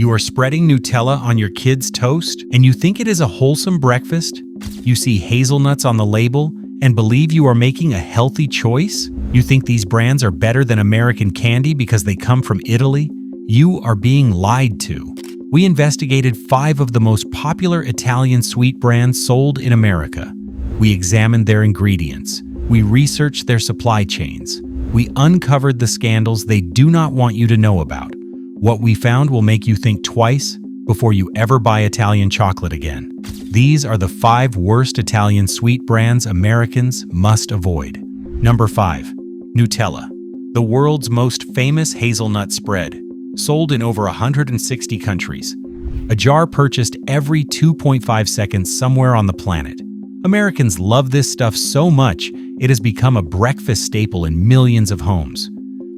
You are spreading Nutella on your kids' toast, and you think it is a wholesome breakfast? You see hazelnuts on the label and believe you are making a healthy choice? You think these brands are better than American candy because they come from Italy? You are being lied to. We investigated 5 of the most popular Italian sweet brands sold in America. We examined their ingredients. We researched their supply chains. We uncovered the scandals they do not want you to know about. What we found will make you think twice before you ever buy Italian chocolate again. These are the 5 worst Italian sweet brands Americans must avoid. Number 5. Nutella, the world's most famous hazelnut spread, sold in over 160 countries. A jar purchased every 2.5 seconds somewhere on the planet. Americans love this stuff so much, it has become a breakfast staple in millions of homes.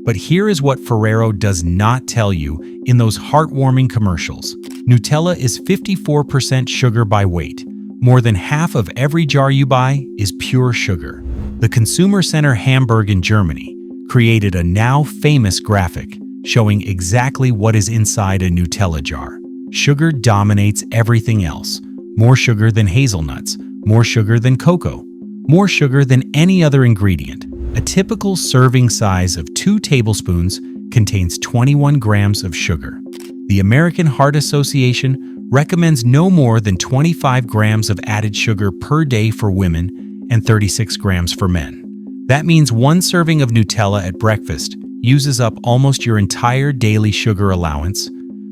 But here is what Ferrero does not tell you in those heartwarming commercials. Nutella is 54% sugar by weight. More than half of every jar you buy is pure sugar. The Consumer Center Hamburg in Germany created a now famous graphic showing exactly what is inside a Nutella jar. Sugar dominates everything else. More sugar than hazelnuts, more sugar than cocoa, more sugar than any other ingredient. A typical serving size of 2 tablespoons contains 21 grams of sugar. The American Heart Association recommends no more than 25 grams of added sugar per day for women and 36 grams for men. That means 1 serving of Nutella at breakfast uses up almost your entire daily sugar allowance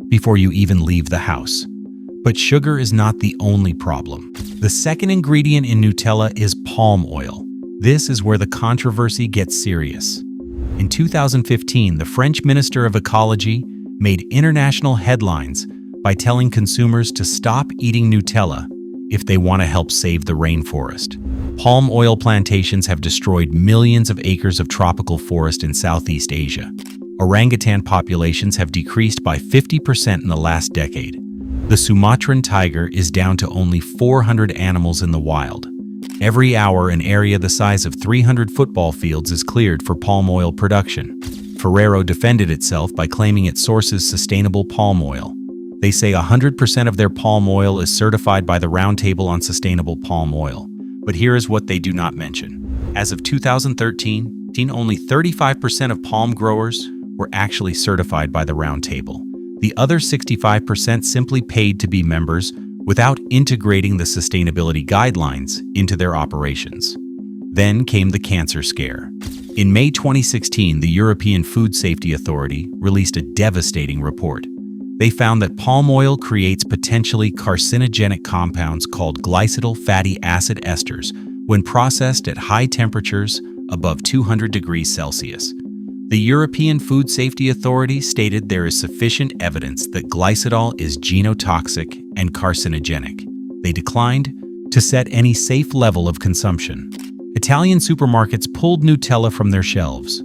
before you even leave the house. But sugar is not the only problem. The second ingredient in Nutella is palm oil. This is where the controversy gets serious. In 2015, the French Minister of Ecology made international headlines by telling consumers to stop eating Nutella if they want to help save the rainforest. Palm oil plantations have destroyed millions of acres of tropical forest in Southeast Asia. Orangutan populations have decreased by 50% in the last decade. The Sumatran tiger is down to only 400 animals in the wild. Every hour, an area the size of 300 football fields is cleared for palm oil production. Ferrero defended itself by claiming it sources sustainable palm oil. They say 100% of their palm oil is certified by the Roundtable on Sustainable Palm Oil. But here is what they do not mention. As of 2013, only 35% of palm growers were actually certified by the Roundtable. The other 65% simply paid to be members without integrating the sustainability guidelines into their operations. Then came the cancer scare. In May 2016, the European Food Safety Authority released a devastating report. They found that palm oil creates potentially carcinogenic compounds called glycidyl fatty acid esters when processed at high temperatures above 200 degrees Celsius. The European Food Safety Authority stated there is sufficient evidence that glycidol is genotoxic and carcinogenic. They declined to set any safe level of consumption. Italian supermarkets pulled Nutella from their shelves.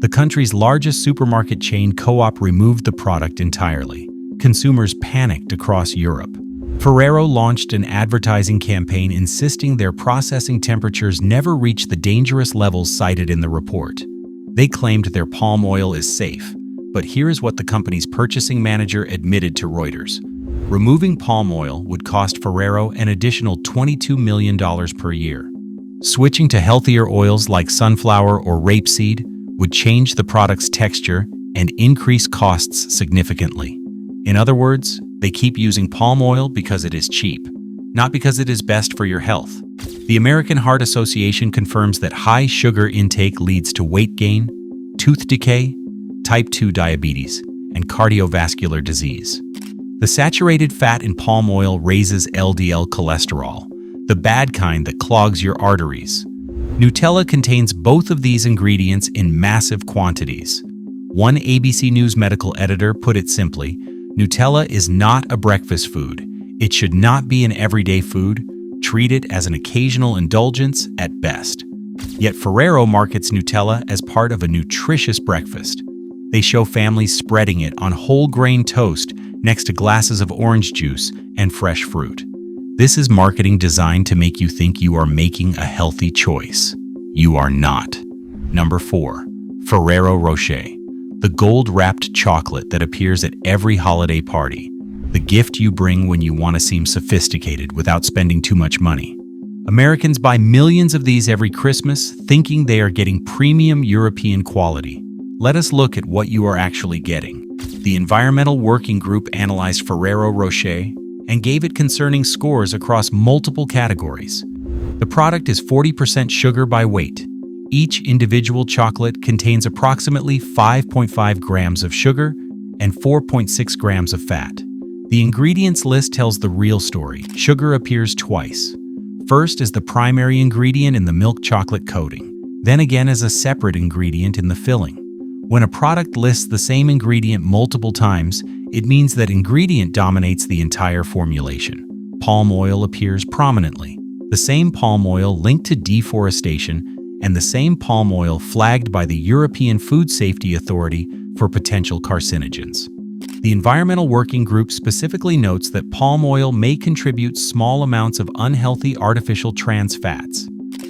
The country's largest supermarket chain, Co-op, removed the product entirely. Consumers panicked across Europe. Ferrero launched an advertising campaign insisting their processing temperatures never reach the dangerous levels cited in the report. They claimed their palm oil is safe, but here is what the company's purchasing manager admitted to Reuters. Removing palm oil would cost Ferrero an additional $22 million per year. Switching to healthier oils like sunflower or rapeseed would change the product's texture and increase costs significantly. In other words, they keep using palm oil because it is cheap, not because it is best for your health. The American Heart Association confirms that high sugar intake leads to weight gain, tooth decay, type 2 diabetes, and cardiovascular disease. The saturated fat in palm oil raises LDL cholesterol, the bad kind that clogs your arteries. Nutella contains both of these ingredients in massive quantities. One ABC News medical editor put it simply, Nutella is not a breakfast food. It should not be an everyday food. Treat it as an occasional indulgence at best. Yet Ferrero markets Nutella as part of a nutritious breakfast. They show families spreading it on whole grain toast next to glasses of orange juice and fresh fruit. This is marketing designed to make you think you are making a healthy choice. You are not. Number 4. Ferrero Rocher. the gold-wrapped chocolate that appears at every holiday party, the gift you bring when you want to seem sophisticated without spending too much money. Americans buy millions of these every Christmas, thinking they are getting premium European quality. Let us look at what you are actually getting. The Environmental Working Group analyzed Ferrero Rocher and gave it concerning scores across multiple categories. The product is 40% sugar by weight. Each individual chocolate contains approximately 5.5 grams of sugar and 4.6 grams of fat. The ingredients list tells the real story. Sugar appears twice. First as the primary ingredient in the milk chocolate coating, then again as a separate ingredient in the filling. When a product lists the same ingredient multiple times, it means that ingredient dominates the entire formulation. Palm oil appears prominently. The same palm oil linked to deforestation and the same palm oil flagged by the European Food Safety Authority for potential carcinogens. The Environmental Working Group specifically notes that palm oil may contribute small amounts of unhealthy artificial trans fats.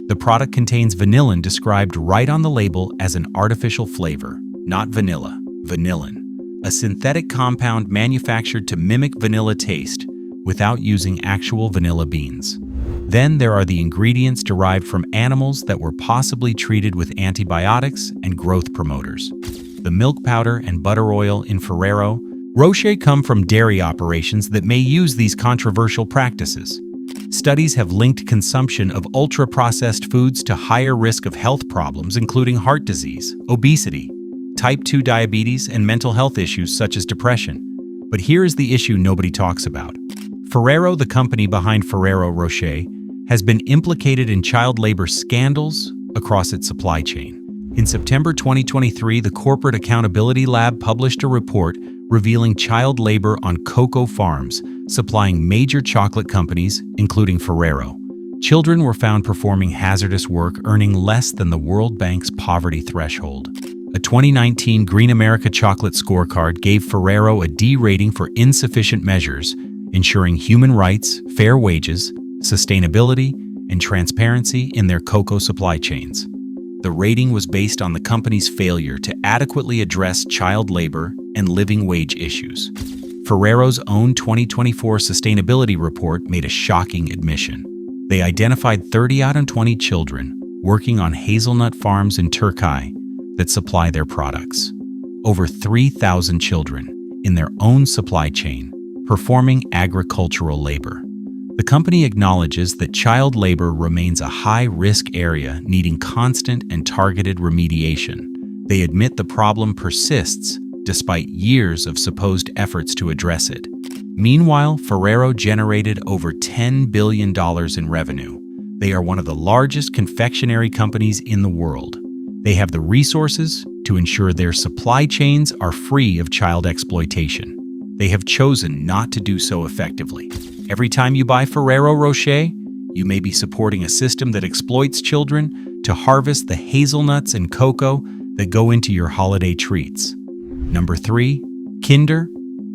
The product contains vanillin, described right on the label as an artificial flavor, not vanilla, vanillin, a synthetic compound manufactured to mimic vanilla taste without using actual vanilla beans. Then there are the ingredients derived from animals that were possibly treated with antibiotics and growth promoters. The milk powder and butter oil in Ferrero Rocher come from dairy operations that may use these controversial practices. Studies have linked consumption of ultra-processed foods to higher risk of health problems, including heart disease, obesity, type 2 diabetes, and mental health issues such as depression. But here is the issue nobody talks about. Ferrero, the company behind Ferrero Rocher, has been implicated in child labor scandals across its supply chain. In September 2023, the Corporate Accountability Lab published a report revealing child labor on cocoa farms supplying major chocolate companies, including Ferrero. Children were found performing hazardous work, earning less than the World Bank's poverty threshold. A 2019 Green America Chocolate Scorecard gave Ferrero a D rating for insufficient measures, ensuring human rights, fair wages, sustainability, and transparency in their cocoa supply chains. The rating was based on the company's failure to adequately address child labor and living wage issues. Ferrero's own 2024 sustainability report made a shocking admission. They identified 30 out of 20 children working on hazelnut farms in Turkey that supply their products. Over 3,000 children in their own supply chain performing agricultural labor. The company acknowledges that child labor remains a high-risk area needing constant and targeted remediation. They admit the problem persists despite years of supposed efforts to address it. Meanwhile, Ferrero generated over $10 billion in revenue. They are one of the largest confectionery companies in the world. They have the resources to ensure their supply chains are free of child exploitation. They have chosen not to do so effectively. Every time you buy Ferrero Rocher, you may be supporting a system that exploits children to harvest the hazelnuts and cocoa that go into your holiday treats. Number 3, Kinder,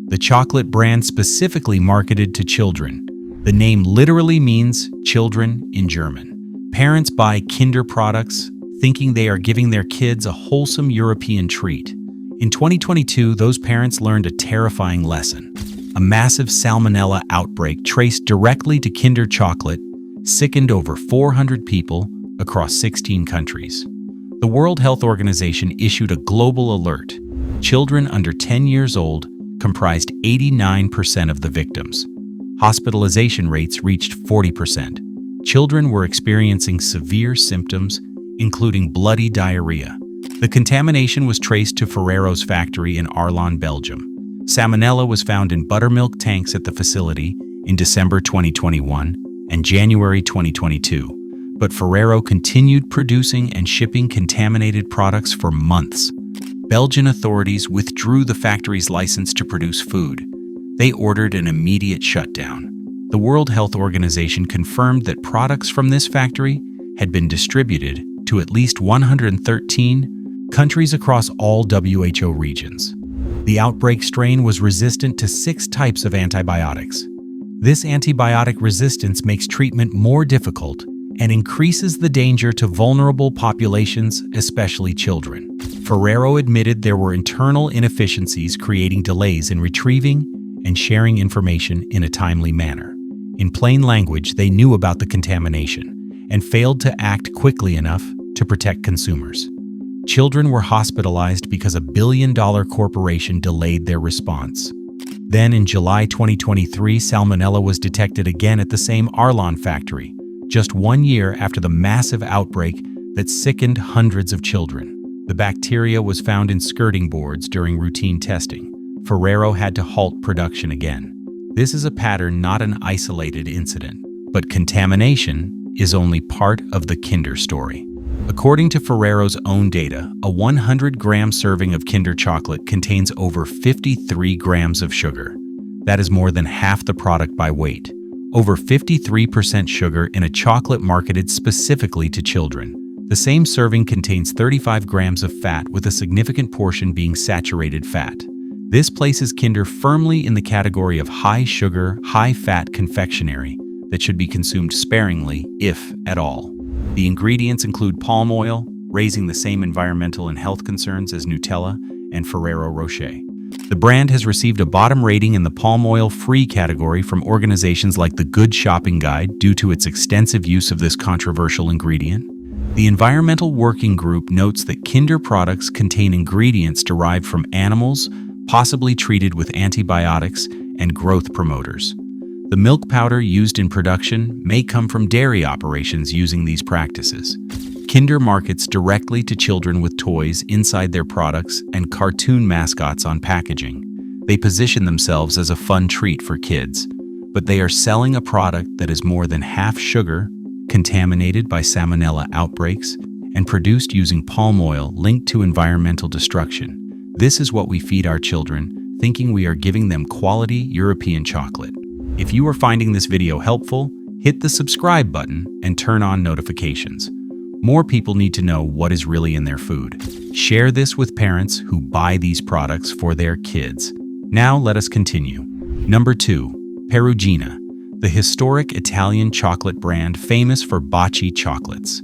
the chocolate brand specifically marketed to children. The name literally means children in German. Parents buy Kinder products thinking they are giving their kids a wholesome European treat. In 2022, those parents learned a terrifying lesson. A massive salmonella outbreak traced directly to Kinder chocolate sickened over 400 people across 16 countries. The World Health Organization issued a global alert. Children under 10 years old comprised 89% of the victims. Hospitalization rates reached 40%. Children were experiencing severe symptoms, including bloody diarrhea. The contamination was traced to Ferrero's factory in Arlon, Belgium. Salmonella was found in buttermilk tanks at the facility in December 2021 and January 2022, but Ferrero continued producing and shipping contaminated products for months. Belgian authorities withdrew the factory's license to produce food. They ordered an immediate shutdown. The World Health Organization confirmed that products from this factory had been distributed to at least 113 countries across all WHO regions. The outbreak strain was resistant to 6 types of antibiotics. This antibiotic resistance makes treatment more difficult and increases the danger to vulnerable populations, especially children. Ferrero admitted there were internal inefficiencies creating delays in retrieving and sharing information in a timely manner. In plain language, they knew about the contamination and failed to act quickly enough to protect consumers. Children were hospitalized because a billion-dollar corporation delayed their response. Then in July 2023, salmonella was detected again at the same Arlon factory, just 1 year after the massive outbreak that sickened hundreds of children. The bacteria was found in skirting boards during routine testing. Ferrero had to halt production again. This is a pattern, not an isolated incident. But contamination is only part of the Kinder story. According to Ferrero's own data, a 100-gram serving of Kinder chocolate contains over 53 grams of sugar. That is more than half the product by weight. Over 53% sugar in a chocolate marketed specifically to children. The same serving contains 35 grams of fat, with a significant portion being saturated fat. This places Kinder firmly in the category of high-sugar, high-fat confectionery that should be consumed sparingly, if at all. The ingredients include palm oil, raising the same environmental and health concerns as Nutella and Ferrero Rocher. The brand has received a bottom rating in the palm oil-free category from organizations like the Good Shopping Guide due to its extensive use of this controversial ingredient. The Environmental Working Group notes that Kinder products contain ingredients derived from animals, possibly treated with antibiotics and growth promoters. The milk powder used in production may come from dairy operations using these practices. Kinder markets directly to children with toys inside their products and cartoon mascots on packaging. They position themselves as a fun treat for kids, but they are selling a product that is more than half sugar, contaminated by salmonella outbreaks, and produced using palm oil linked to environmental destruction. This is what we feed our children, thinking we are giving them quality European chocolate. If you are finding this video helpful, hit the subscribe button and turn on notifications. More people need to know what is really in their food. Share this with parents who buy these products for their kids. Now let us continue. Number 2. Perugina, the historic Italian chocolate brand famous for baci chocolates.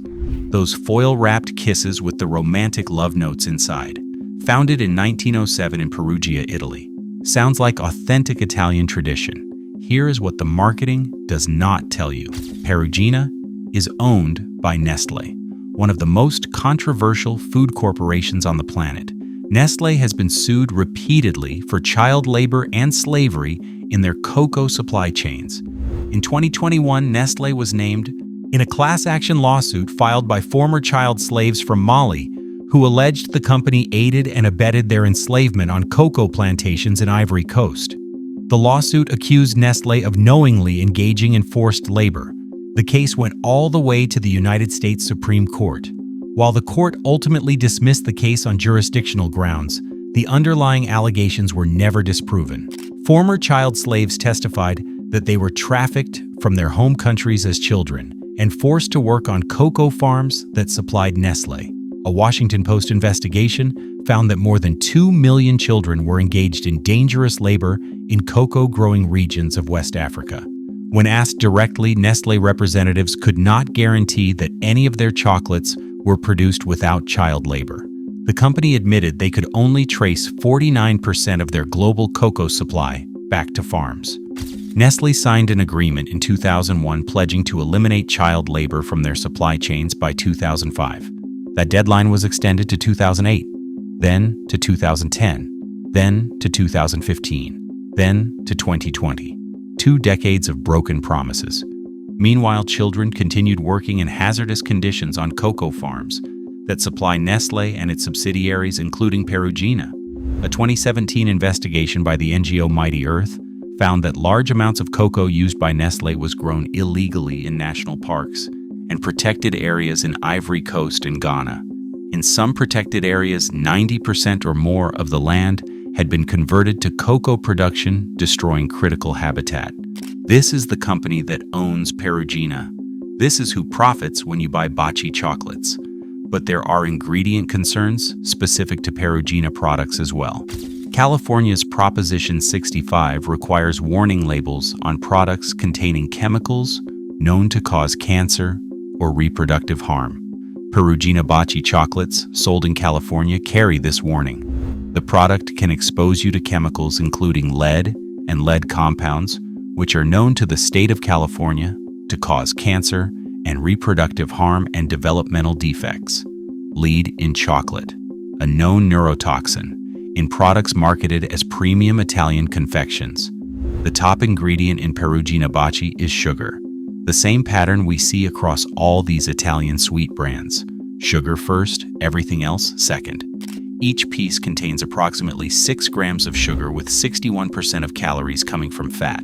Those foil-wrapped kisses with the romantic love notes inside. Founded in 1907 in Perugia, Italy. Sounds like authentic Italian tradition. Here is what the marketing does not tell you. Perugina is owned by Nestlé, one of the most controversial food corporations on the planet. Nestlé has been sued repeatedly for child labor and slavery in their cocoa supply chains. In 2021, Nestlé was named in a class action lawsuit filed by former child slaves from Mali, who alleged the company aided and abetted their enslavement on cocoa plantations in Ivory Coast. The lawsuit accused Nestlé of knowingly engaging in forced labor. The case went all the way to the United States Supreme Court. While the court ultimately dismissed the case on jurisdictional grounds, the underlying allegations were never disproven. Former child slaves testified that they were trafficked from their home countries as children and forced to work on cocoa farms that supplied Nestlé. A Washington Post investigation found that more than 2 million children were engaged in dangerous labor in cocoa-growing regions of West Africa. When asked directly, Nestlé representatives could not guarantee that any of their chocolates were produced without child labor. The company admitted they could only trace 49% of their global cocoa supply back to farms. Nestlé signed an agreement in 2001 pledging to eliminate child labor from their supply chains by 2005. That deadline was extended to 2008, then to 2010, then to 2015, then to 2020. 2 decades of broken promises. Meanwhile, children continued working in hazardous conditions on cocoa farms that supply Nestlé and its subsidiaries, including Perugina. A 2017 investigation by the NGO Mighty Earth found that large amounts of cocoa used by Nestlé was grown illegally in national parks and protected areas in Ivory Coast and Ghana. In some protected areas, 90% or more of the land had been converted to cocoa production, destroying critical habitat. This is the company that owns Perugina. This is who profits when you buy baci chocolates. But there are ingredient concerns specific to Perugina products as well. California's Proposition 65 requires warning labels on products containing chemicals known to cause cancer or reproductive harm. Perugina Baci chocolates, sold in California, carry this warning. The product can expose you to chemicals including lead and lead compounds, which are known to the state of California to cause cancer and reproductive harm and developmental defects. Lead in chocolate, a known neurotoxin, in products marketed as premium Italian confections. The top ingredient in Perugina Baci is sugar, the same pattern we see across all these Italian sweet brands. Sugar first, everything else second. Each piece contains approximately 6 grams of sugar with 61% of calories coming from fat.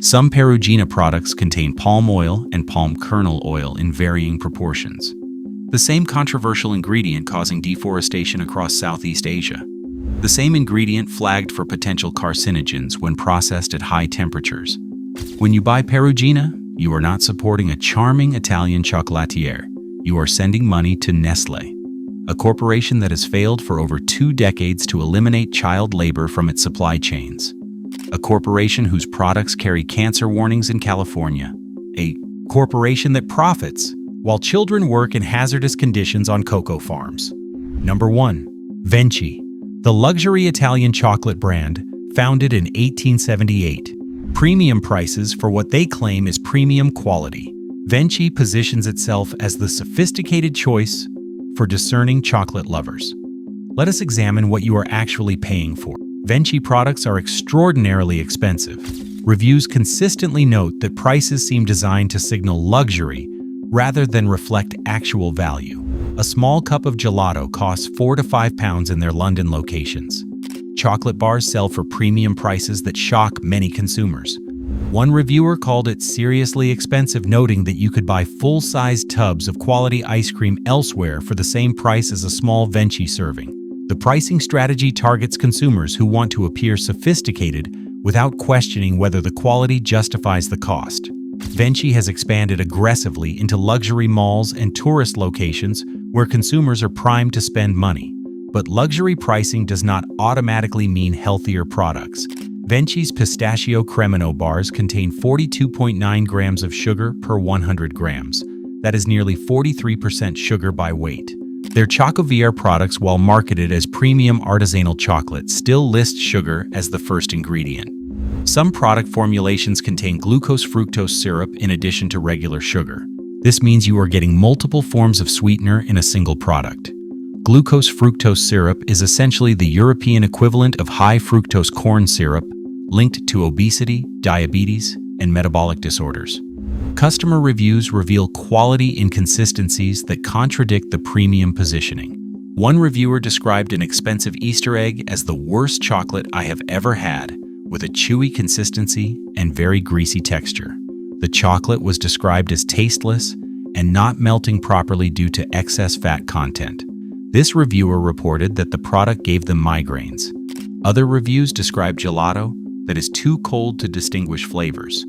Some Perugina products contain palm oil and palm kernel oil in varying proportions. The same controversial ingredient causing deforestation across Southeast Asia. The same ingredient flagged for potential carcinogens when processed at high temperatures. When you buy Perugina, you are not supporting a charming Italian chocolatier. You are sending money to Nestlé, a corporation that has failed for over 2 decades to eliminate child labor from its supply chains. A corporation whose products carry cancer warnings in California. A corporation that profits while children work in hazardous conditions on cocoa farms. Number 1. Venchi, the luxury Italian chocolate brand founded in 1878. Premium prices for what they claim is premium quality. Venchi positions itself as the sophisticated choice for discerning chocolate lovers. Let us examine what you are actually paying for. Venchi products are extraordinarily expensive. Reviews consistently note that prices seem designed to signal luxury rather than reflect actual value. A small cup of gelato costs £4 to £5 in their London locations. Chocolate bars sell for premium prices that shock many consumers. One reviewer called it seriously expensive, noting that you could buy full-sized tubs of quality ice cream elsewhere for the same price as a small Venchi serving. The pricing strategy targets consumers who want to appear sophisticated without questioning whether the quality justifies the cost. Venchi has expanded aggressively into luxury malls and tourist locations where consumers are primed to spend money. But luxury pricing does not automatically mean healthier products. Venchi's pistachio cremino bars contain 42.9 grams of sugar per 100 grams. That is nearly 43% sugar by weight. Their Chocovier products, while marketed as premium artisanal chocolate, still list sugar as the first ingredient. Some product formulations contain glucose-fructose syrup in addition to regular sugar. This means you are getting multiple forms of sweetener in a single product. Glucose-fructose syrup is essentially the European equivalent of high-fructose corn syrup, linked to obesity, diabetes, and metabolic disorders. Customer reviews reveal quality inconsistencies that contradict the premium positioning. One reviewer described an expensive Easter egg as the worst chocolate I have ever had, with a chewy consistency and very greasy texture. The chocolate was described as tasteless and not melting properly due to excess fat content. This reviewer reported that the product gave them migraines. Other reviews describe gelato that is too cold to distinguish flavors,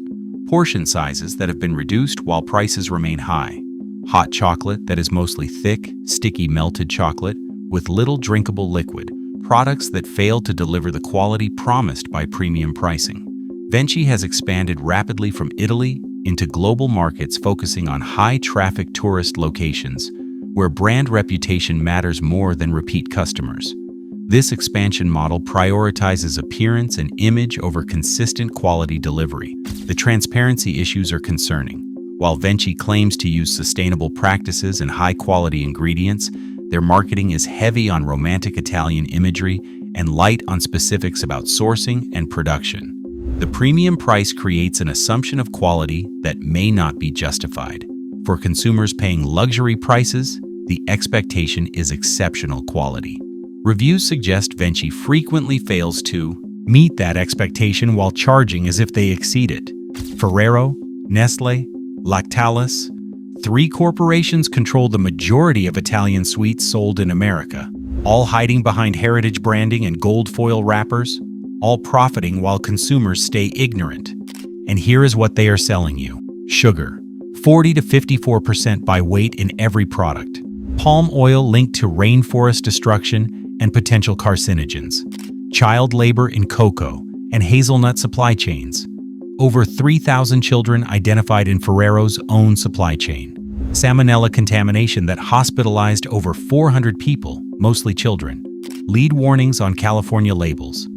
portion sizes that have been reduced while prices remain high, hot chocolate that is mostly thick, sticky melted chocolate with little drinkable liquid, products that fail to deliver the quality promised by premium pricing. Venchi has expanded rapidly from Italy into global markets, focusing on high-traffic tourist locations where brand reputation matters more than repeat customers. This expansion model prioritizes appearance and image over consistent quality delivery. The transparency issues are concerning. While Venchi claims to use sustainable practices and high-quality ingredients, their marketing is heavy on romantic Italian imagery and light on specifics about sourcing and production. The premium price creates an assumption of quality that may not be justified. For consumers paying luxury prices, the expectation is exceptional quality. Reviews suggest Venchi frequently fails to meet that expectation while charging as if they exceed it. Ferrero, Nestlé, Lactalis, 3 corporations control the majority of Italian sweets sold in America, all hiding behind heritage branding and gold foil wrappers, all profiting while consumers stay ignorant. And here is what they are selling you. Sugar, 40 to 54% by weight in every product. Palm oil linked to rainforest destruction and potential carcinogens. Child labor in cocoa and hazelnut supply chains. Over 3,000 children identified in Ferrero's own supply chain. Salmonella contamination that hospitalized over 400 people, mostly children. Lead warnings on California labels.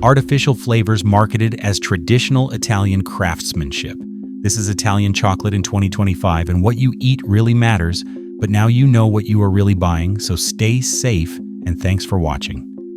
Artificial flavors marketed as traditional Italian craftsmanship. This is Italian chocolate in 2025, and what you eat really matters, but now you know what you are really buying, so stay safe, and thanks for watching.